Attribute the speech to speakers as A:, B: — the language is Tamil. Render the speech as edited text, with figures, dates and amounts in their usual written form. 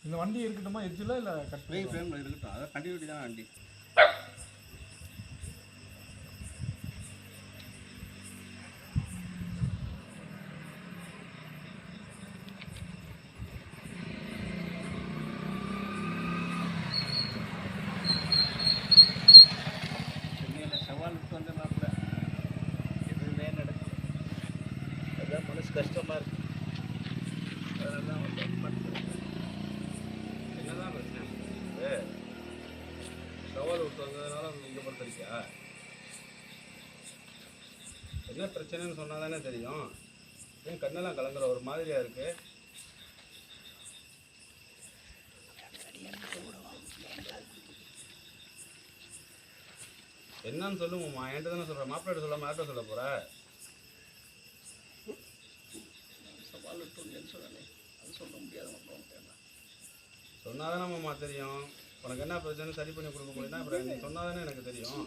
A: இந்த வண்டி இருக்கட்டுமா எட்ஜில் இல்லை கட்
B: ஃப்ரேமில் இருக்கட்டும், அதான் கண்டினியூட்டி தான் வண்டி. சவால் விட்டு வந்த மாப்பிள்ள எதுவுமே நடக்கும். அதுதான் மனசு கஷ்டமாக இருக்கு. அதெல்லாம் என்னதான் பிரச்சனை? சவால் விட்டு வந்ததுனால இங்கே பொறுத்திருக்கியா? என்ன பிரச்சனைன்னு சொன்னால் தானே தெரியும். ஏன் கண்ணெல்லாம் கலங்குற ஒரு மாதிரியாக இருக்கு? என்னன்னு சொல்லுங்கம்மா, என்கிட்ட தானே சொல்கிறேன். மாப்பிள்ளை சொல்லாமல் யார்கிட்ட சொல்ல போகிற? சவால் விட்டு சொல்லலை, அது சொல்ல முடியாது. சொன்னால் தானே மாமா தெரியும். உனக்கு என்ன பிரச்சனை சரி பண்ணி கொடுக்க முடியும்னா அப்புறம் நீ சொன்னால் தானே எனக்கு தெரியும்.